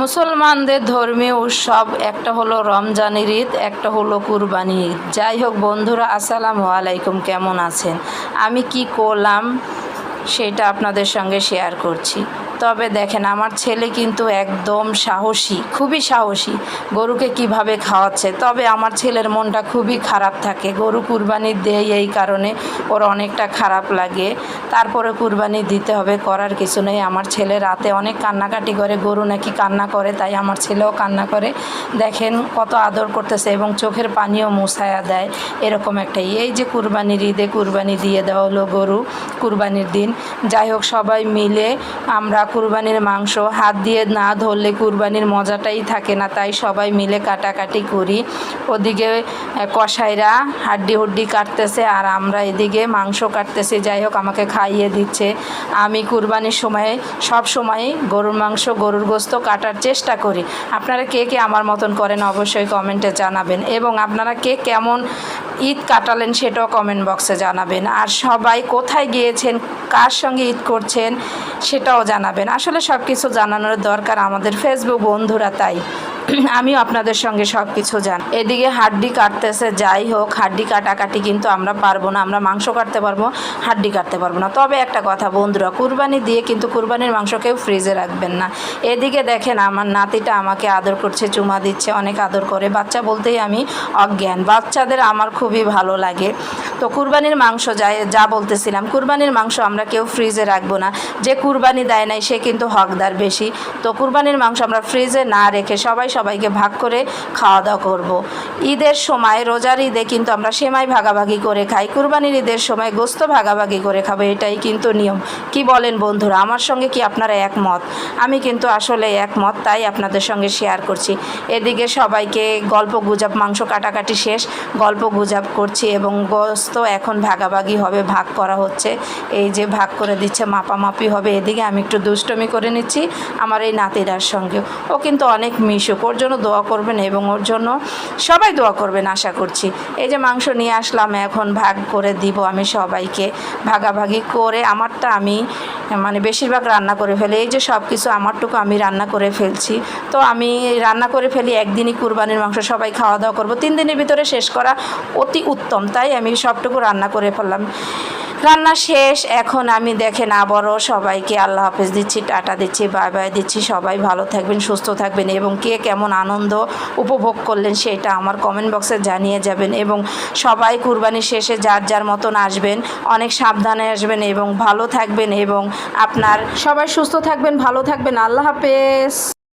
মুসলমানদের ধর্মীয় উৎসব একটা হলো রমজানের ঈদ, একটা হলো কুরবানি ঈদ। যাই হোক বন্ধুরা, আসসালামু আলাইকুম, কেমন আছেন? আমি কি করলাম সেটা আপনাদের সঙ্গে শেয়ার করছি। তবে দেখেন, আমার ছেলে কিন্তু একদম সাহসী, খুবই সাহসী। গরুকে কিভাবে খাওয়াচ্ছে। তবে আমার ছেলের মনটা খুবই খারাপ থাকে। গরু কুরবানি দেয়, এই কারণে ওর অনেকটা খারাপ লাগে। তারপরে কুরবানি দিতে হবে, করার কিছু নেই। আমার ছেলে রাতে অনেক কান্নাকাটি করে, গরু নাকি কান্না করে, তাই আমার ছেলেও কান্না করে। দেখেন কত আদর করতেছে এবং চোখের পানিও মুছায়া দেয়। এরকম একটাই, এই যে কুরবানির ঈদে কুরবানি দিয়ে দেওয়া হলো গরু কুরবানির দিন। যাই হোক, সবাই মিলে আমরা কুরবানির মাংস হাত দিয়ে না ধরলে কুরবানির মজাটাই থাকে না, তাই সবাই মিলে কাটাকাটি করি। ওদিকে কসাইরা হাড্ডি কাটতেছে আর আমরা এদিকে মাংস কাটতেছি। যাই হোক, আমাকে খাইয়ে দিচ্ছে। আমি কুরবানির সময়ে সব সময় গরুর মাংস, গরুর গোস্ত কাটার চেষ্টা করি। আপনারা কে কে আমার মতন করেন অবশ্যই কমেন্টে জানাবেন, এবং আপনারা কে কেমন ঈদ কাটালেন সেটাও কমেন্ট বক্সে জানাবেন। আর সবাই কোথায় গিয়েছেন, কার সঙ্গে ঈদ করছেন সেটাও জানাবেন। আসলে সব কিছু জানানোর দরকার আমাদের ফেসবুক বন্ধুরা, তাই আমিও আপনাদের সঙ্গে সব কিছু এদিকে হাড্ডি কাটতেছে। যাই হোক, হাড্ডি কাটাকাটি কিন্তু আমরা পারবো না। আমরা মাংস কাটতে পারবো, হাড্ডি কাটতে পারবো না। তবে একটা কথা বন্ধুরা, কুরবানি দিয়ে কিন্তু কুরবানির মাংস কেউ ফ্রিজে রাখবেন না। এদিকে দেখেন, আমার নাতিটা আমাকে আদর করছে, চুমা দিচ্ছে, অনেক আদর করে। বাচ্চা বলতেই আমি অজ্ঞান। বাচ্চাদের আমার খুবই ভালো লাগে। তো কুরবানির মাংস যা বলতেছিলাম, কুরবানির মাংস আমরা কেউ ফ্রিজে রাখবো না। যে কুরবানি দেয় নাই সে কিন্তু হকদার বেশি। তো কুরবানির মাংস আমরা ফ্রিজে না রেখে সবাইকে ভাগ করে খাওয়া দাওয়া করবো। ঈদের সময়, রোজার ঈদে কিন্তু আমরা সেমাই ভাগাভাগি করে খাই, কুরবানির ঈদের সময় গোস্ত ভাগাভাগি করে খাবো, এটাই কিন্তু নিয়ম। কি বলেন বন্ধুরা, আমার সঙ্গে কি আপনারা একমত? আমি কিন্তু আসলে একমত, তাই আপনাদের সঙ্গে শেয়ার করছি। এদিকে সবাইকে গল্প গুজব, মাংস কাটাকাটি শেষ, গল্প গুজব করছি এবং গোস্ত এখন ভাগাভাগি হবে, ভাগ করা হচ্ছে। এই যে ভাগ করে দিচ্ছে, মাপামাপি হবে। এদিকে আমি একটু দুষ্টমি করে নিচ্ছি আমার এই নাতিটার সঙ্গে। ও কিন্তু অনেক মিশুক, ওর জন্য দোয়া করবেন এবং ওর জন্য সবাই দোয়া করবেন আশা করছি। এই যে মাংস নিয়ে আসলাম, এখন ভাগ করে দিব আমি সবাইকে। ভাগাভাগি করে আমারটা আমি বেশিরভাগ রান্না করে ফেলি। এই যে সব কিছু আমারটুকু আমি রান্না করে ফেলছি। তো আমি রান্না করে ফেলি, একদিনই কুরবানির মাংস সবাই খাওয়া দাওয়া করবো, 3 দিনের ভিতরে শেষ করা অতি উত্তম, তাই আমি সবটুকু রান্না করে ফেললাম। রান্না শেষ, এখন আমি দেখেন আবারও সবাইকে আল্লাহ হাফেজ দিচ্ছি, টাটা দিচ্ছি, বাই বাই দিচ্ছি। সবাই ভালো থাকবেন, সুস্থ থাকবেন, এবং কে কেমন আনন্দ উপভোগ করলেন সেটা আমার কমেন্ট বক্সে জানিয়ে যাবেন। এবং সবাই কুরবানি শেষে যার যার মতন আসবেন, অনেক সাবধানে আসবেন এবং ভালো থাকবেন, এবং আপনার সবাই সুস্থ থাকবেন, ভালো থাকবেন। আল্লাহ হাফেজ।